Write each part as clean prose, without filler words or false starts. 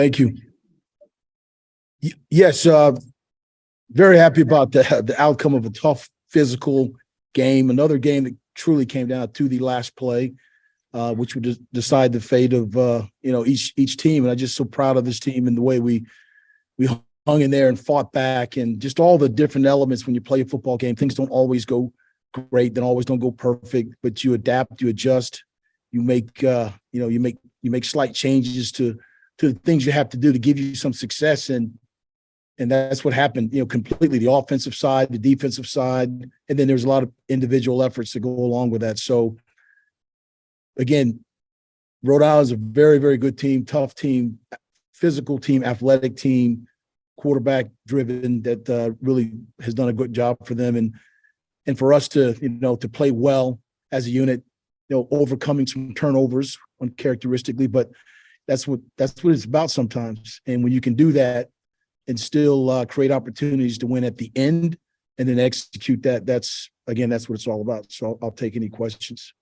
Thank you. Yes, very happy about the outcome of a tough physical game. Another game that truly came down to the last play, which would decide the fate of each team. And I'm just so proud of this team and the way we hung in there and fought back, and just all the different elements when you play a football game. Things don't always go great, then always don't go perfect, but you adapt, you adjust, you make you make slight changes to the things you have to do to give you some success. And that's what happened, completely, the offensive side, the defensive side, and then there's a lot of individual efforts to go along with that. So again, Rhode Island is a very, very good team, tough team, physical team, athletic team, quarterback driven, that really has done a good job for them. And for us to, to play well as a unit, overcoming some turnovers uncharacteristically, but that's what it's about sometimes. And when you can do that and still create opportunities to win at the end and then execute that, that's what it's all about. So I'll take any questions.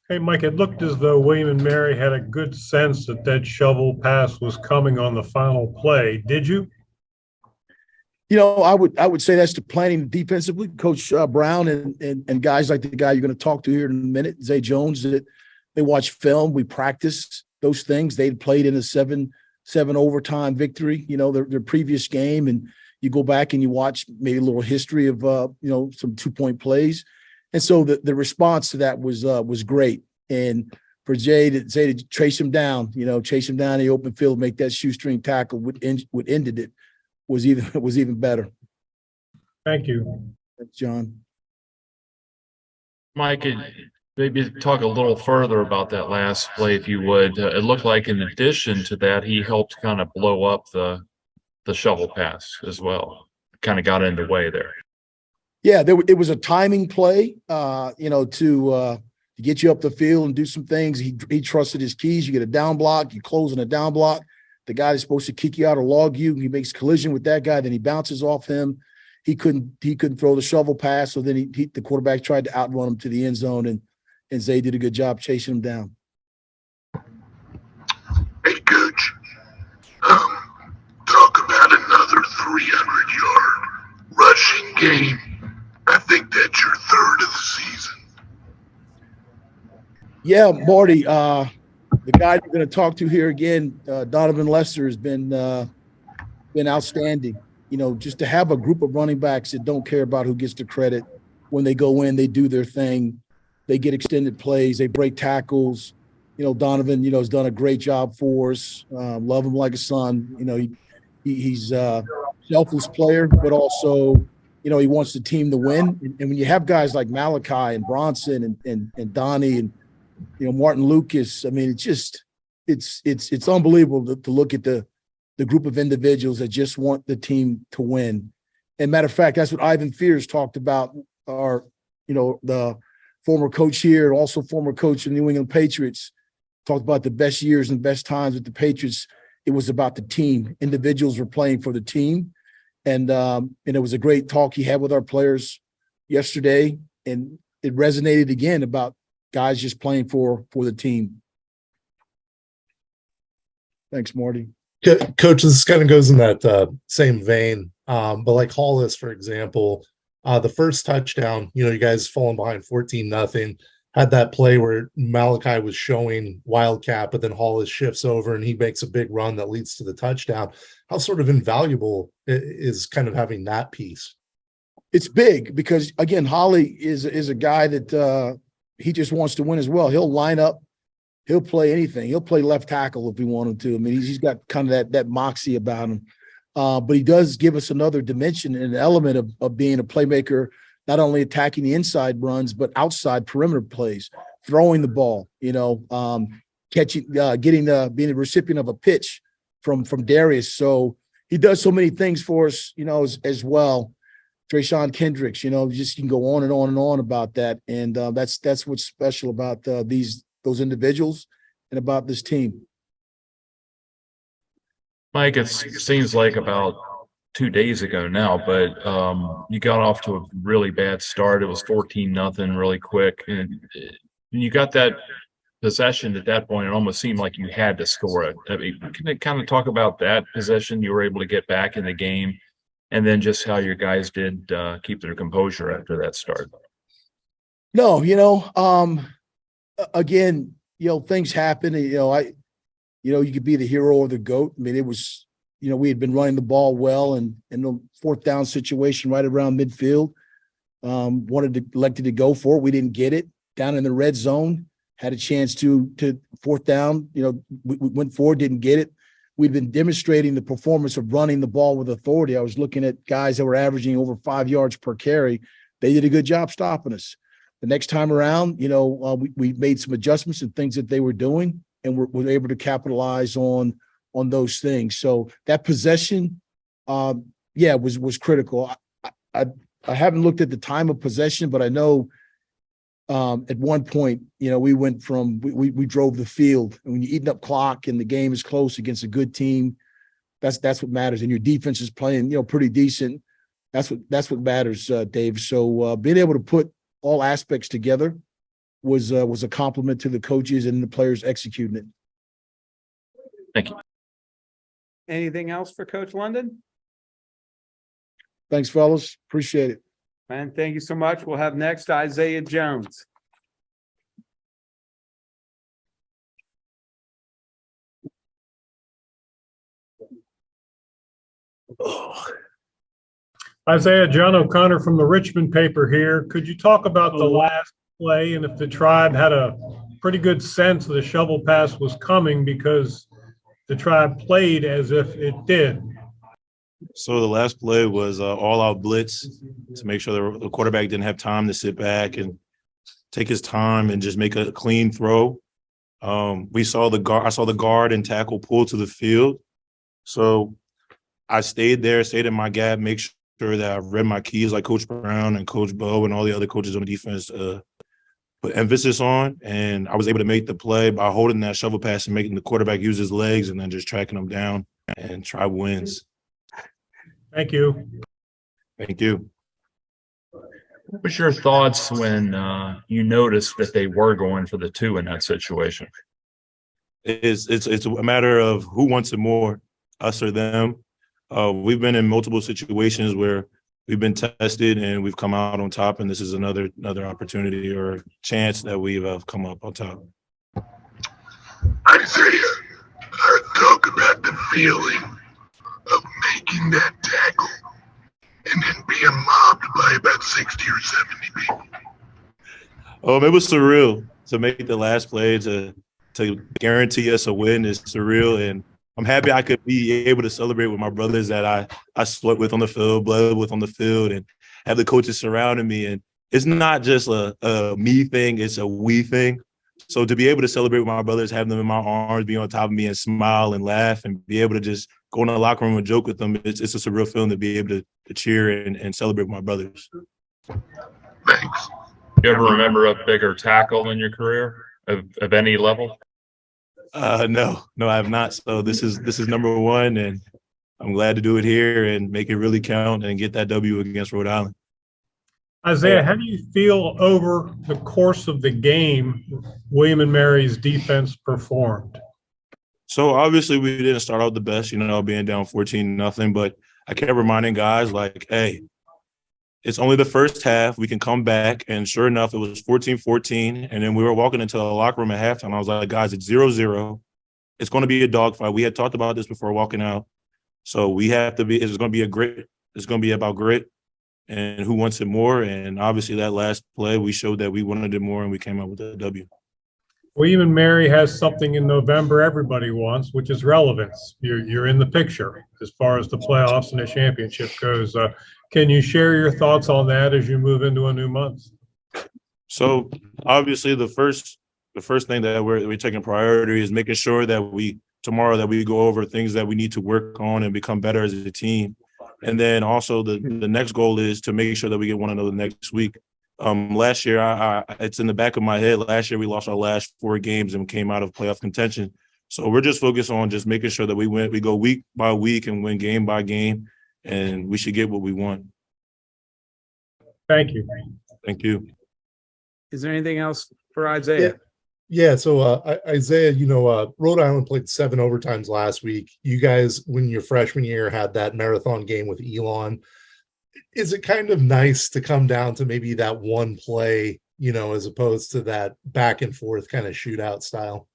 Hey, Mike, it looked as though William and Mary had a good sense that shovel pass was coming on the final play. Did you? I would say that's the planning defensively. Coach Brown and guys like the guy you're going to talk to here in a minute, Zay Jones, that they watch film. We practice those things. They'd played in a seven overtime victory, their previous game, and you go back and you watch maybe a little history of some 2-point plays, and so the response to that was great. And for Zay to chase him down, chase him down in the open field, make that shoestring tackle, what ended it was even better. Thank you. Thanks, John. Mike, maybe talk a little further about that last play, if you would. It looked like in addition to that, he helped kind of blow up the shovel pass as well. Kind of got in the way there. Yeah, it was a timing play, to get you up the field and do some things. He trusted his keys. You get a down block, you close on a down block. The guy that's supposed to kick you out or log you, he makes collision with that guy, then he bounces off him. He couldn't throw the shovel pass, so then the quarterback tried to outrun him to the end zone, and Zay did a good job chasing him down. Hey, Coach. Talk about another 300-yard rushing game. I think that's your third of the season. Yeah, Marty, the guy you're going to talk to here again, Donovan Lester, has been outstanding. Just to have a group of running backs that don't care about who gets the credit. When they go in, they do their thing. They get extended plays. They break tackles. Donovan, has done a great job for us. Love him like a son. He's a selfless player, but also, he wants the team to win. And when you have guys like Malachi and Bronson and Donnie and, Martin Lucas, I mean, it's unbelievable to look at the group of individuals that just want the team to win. And matter of fact, that's what Ivan Fears talked about, the former coach here, also former coach of the New England Patriots, talked about the best years and best times with the Patriots. It was about the team. Individuals were playing for the team. And it was a great talk he had with our players yesterday. And it resonated again about guys just playing for the team. Thanks, Marty. Coach, this kind of goes in that same vein. But like Hollis, for example, the first touchdown, you guys falling behind 14-0, had that play where Malachi was showing Wildcat, but then Hollis shifts over and he makes a big run that leads to the touchdown. How sort of invaluable is kind of having that piece? It's big because, again, Holly is a guy that he just wants to win as well. He'll line up. He'll play anything. He'll play left tackle if we want him to. I mean, he's got kind of that moxie about him. But he does give us another dimension and an element of being a playmaker, not only attacking the inside runs, but outside perimeter plays, throwing the ball, catching, being a recipient of a pitch from Darius. So he does so many things for us, as well. Trayshawn Kendricks, just you can go on and on and on about that. And that's what's special about those individuals and about this team. Mike, it seems like about 2 days ago now, but you got off to a really bad start. It was 14-0 really quick. And you got that possession at that point, it almost seemed like you had to score it. I mean, can you kind of talk about that possession you were able to get back in the game, and then just how your guys did keep their composure after that start? No, again, things happen. You could be the hero or the GOAT. I mean, it was, we had been running the ball well, and in the fourth down situation right around midfield, elected to go for it. We didn't get it. Down in the red zone, had a chance to fourth down. We went forward, didn't get it. We'd been demonstrating the performance of running the ball with authority. I was looking at guys that were averaging over 5 yards per carry. They did a good job stopping us. The next time around, we made some adjustments and things that they were doing, and we're able to capitalize on those things. So that possession, was critical. I haven't looked at the time of possession, but I know at one point, we went from we drove the field, and when you're eating up clock and the game is close against a good team, that's what matters. And your defense is playing, pretty decent. That's what matters, Dave. So being able to put all aspects together was a compliment to the coaches and the players executing it. Thank you. Anything else for Coach London? Thanks, fellas. Appreciate it. Man, thank you so much. We'll have next Isaiah Jones. Isaiah, John O'Connor from the Richmond paper here. Could you talk about the last play and if the Tribe had a pretty good sense the shovel pass was coming, because the Tribe played as if it did? So the last play was all-out blitz to make sure the quarterback didn't have time to sit back and take his time and just make a clean throw. I saw the guard and tackle pull to the field. So I stayed in my gap, make sure that I read my keys like Coach Brown and Coach Bo and all the other coaches on the defense put emphasis on. And I was able to make the play by holding that shovel pass and making the quarterback use his legs and then just tracking him down, and Tribe wins. Thank you. Thank you. What was your thoughts when you noticed that they were going for the 2 in that situation? It's a matter of who wants it more, us or them. We've been in multiple situations where we've been tested and we've come out on top, and this is another opportunity or chance that we've come up on top. Isaiah, talk about the feeling of making that tackle and then being mobbed by about 60 or 70 people. It was surreal to make the last play, to guarantee us a win is surreal, and I'm happy I could be able to celebrate with my brothers that I slept with on the field, bled with on the field, and have the coaches surrounding me. And it's not just a me thing, it's a we thing. So to be able to celebrate with my brothers, have them in my arms, be on top of me and smile and laugh and be able to just go in the locker room and joke with them, it's just a surreal feeling to be able to cheer and celebrate with my brothers. Thanks. You ever remember a bigger tackle in your career of any level? No, I have not. So this is number 1, and I'm glad to do it here and make it really count and get that W against Rhode Island. Isaiah, how do you feel over the course of the game William and Mary's defense performed? So obviously we didn't start out the best, being down 14-0, but I kept reminding guys like, hey, it's only the first half. We can come back. And sure enough, it was 14-14. And then we were walking into the locker room at halftime. I was like, guys, it's 0-0. It's going to be a dogfight. We had talked about this before walking out. So we have to it's going to be a grit. It's going to be about grit and who wants it more. And obviously that last play, we showed that we wanted it more and we came out with a W. William and Mary has something in November everybody wants, which is relevance. You're in the picture as far as the playoffs and the championship goes. Can you share your thoughts on that as you move into a new month? So obviously the first thing that we're taking priority is making sure that tomorrow we go over things that we need to work on and become better as a team. And then also the next goal is to make sure that we get one another next week. Last year, it's in the back of my head. Last year, we lost our last 4 games and came out of playoff contention. So we're just focused on just making sure that we go week by week and win game by game, and we should get what we want. Thank you. Thank you. Is there anything else for Isaiah? Yeah, so Isaiah, Rhode Island played 7 overtimes last week. You guys, when your freshman year, had that marathon game with Elon. Is it kind of nice to come down to maybe that one play, as opposed to that back and forth kind of shootout style?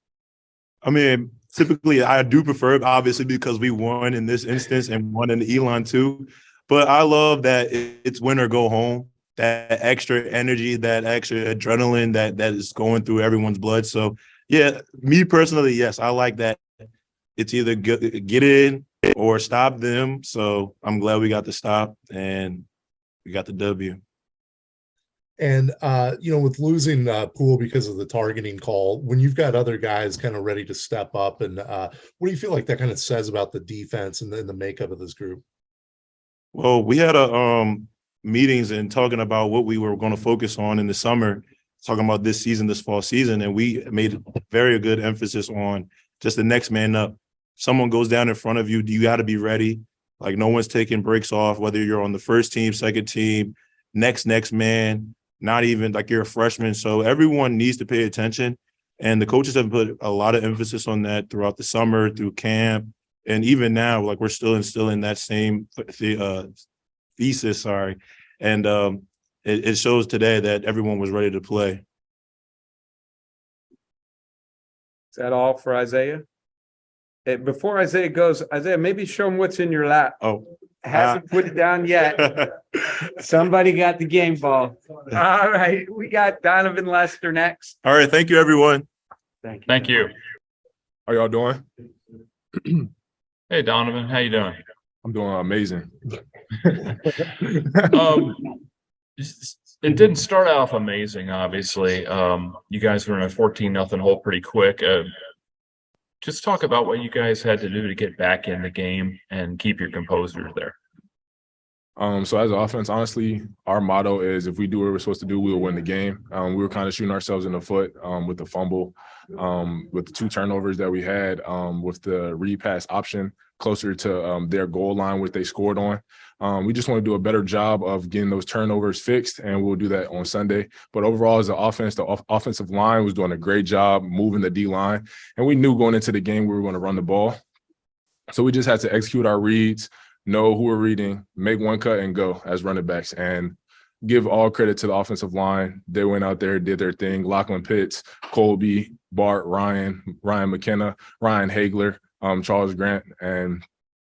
I mean, typically I do prefer it, obviously, because we won in this instance and won in the Elon too. But I love that it's win or go home. That extra energy, that extra adrenaline that is going through everyone's blood. So, yeah, me personally, yes, I like that. It's either get in or stop them. So I'm glad we got the stop and we got the W. And with losing Poole because of the targeting call, when you've got other guys kind of ready to step up, and what do you feel like that kind of says about the defense and the makeup of this group? Well, we had a meetings and talking about what we were going to focus on in the summer, talking about this season, this fall season, and we made very good emphasis on just the next man up. Someone goes down in front of you, you got to be ready. Like, no one's taking breaks off, whether you're on the first team, second team, next man, not even like you're a freshman. So everyone needs to pay attention. And the coaches have put a lot of emphasis on that throughout the summer, through camp. And even now, like, we're still instilling that same thesis, And it shows today that everyone was ready to play. Is that all for Isaiah? Before Isaiah goes, Isaiah, maybe show him what's in your lap. Oh, Hasn't put it down yet. Somebody got the game ball. All right, we got Donovan Lester next. All right, thank you, everyone. Thank you. Thank you. How y'all doing? Hey, Donovan, how you doing? I'm doing amazing. It didn't start off amazing, obviously. You guys were in a 14-0 hole pretty quick. Just talk about what you guys had to do to get back in the game and keep your composure there. So as an offense, honestly, our motto is if we do what we're supposed to do, we will win the game. We were kind of shooting ourselves in the foot with the fumble, with the 2 turnovers that we had, with the repass option closer to their goal line, which they scored on. We just want to do a better job of getting those turnovers fixed, and we'll do that on Sunday. But overall, as an offense, the offensive line was doing a great job moving the D-line, and we knew going into the game we were going to run the ball. So we just had to execute our reads, know who we're reading, make one cut, and go as running backs. And give all credit to the offensive line. They went out there, did their thing. Lachlan Pitts, Colby, Bart, Ryan McKenna, Ryan Hagler, Charles Grant, and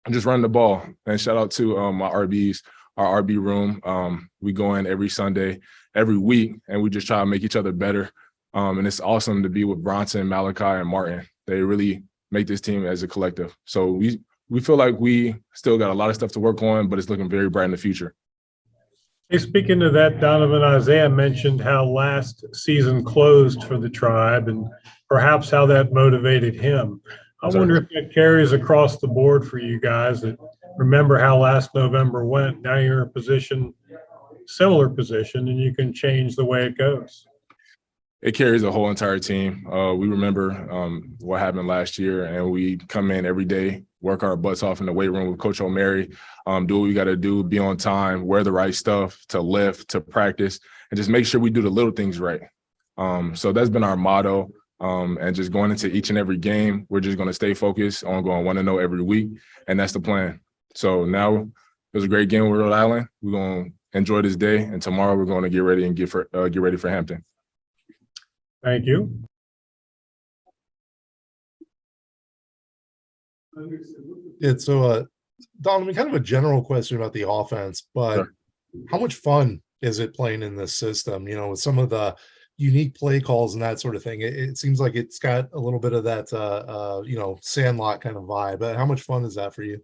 just running the ball. And shout out to my RBs, our RB room. We go in every Sunday, every week, and we just try to make each other better. And it's awesome to be with Bronson, Malachi, and Martin. They really make this team as a collective. So we feel like we still got a lot of stuff to work on, but it's looking very bright in the future. Hey, speaking of that, Donovan, Isaiah mentioned how last season closed for the Tribe and perhaps how that motivated him. I wonder if that carries across the board for you guys that remember how last November went. Now you're in a position, similar position, and you can change the way it goes. It carries the whole entire team. We remember what happened last year, and we come in every day, work our butts off in the weight room with Coach O'Mary, do what we got to do, be on time, wear the right stuff to lift, to practice, and just make sure we do the little things right. So that's been our motto. And just going into each and every game, we're just going to stay focused on going 1-0 every week, and that's the plan. So now it was a great game with Rhode Island. We're going to enjoy this day, and tomorrow we're going to get ready and get ready for Hampton. Thank you. Yeah, so Donovan, kind of a general question about the offense, but Sure. How much fun is it playing in this system? With some of the unique play calls and that sort of thing. It seems like it's got a little bit of that, Sandlot kind of vibe. How much fun is that for you?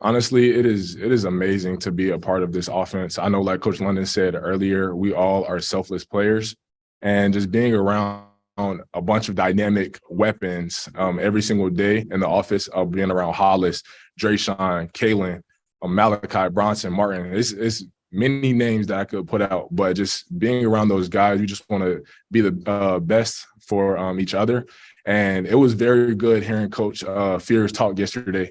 Honestly, it is amazing to be a part of this offense. I know, like Coach London said earlier, we all are selfless players, and just being around a bunch of dynamic weapons every single day in the office, of being around Hollis, Drayshawn, Kalen, Malachi, Bronson, Martin. It's many names that I could put out, but just being around those guys, you just want to be the best for each other. And it was very good hearing Coach Fears talk yesterday.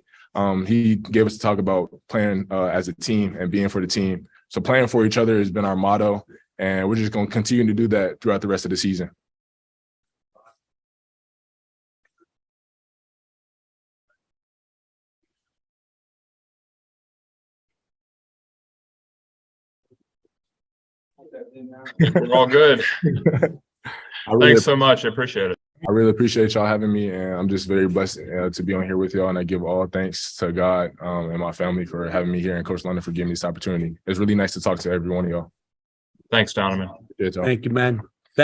He gave us to talk about playing as a team and being for the team. So playing for each other has been our motto, and we're just going to continue to do that throughout the rest of the season. We're all good. I really, Thanks so much. I appreciate it. I really appreciate y'all having me, and I'm just very blessed to be on here with y'all. And I give all thanks to God and my family for having me here, and Coach London for giving me this opportunity. It's really nice to talk to every one of y'all. Thanks, Donovan. Good talk. Thank you, man.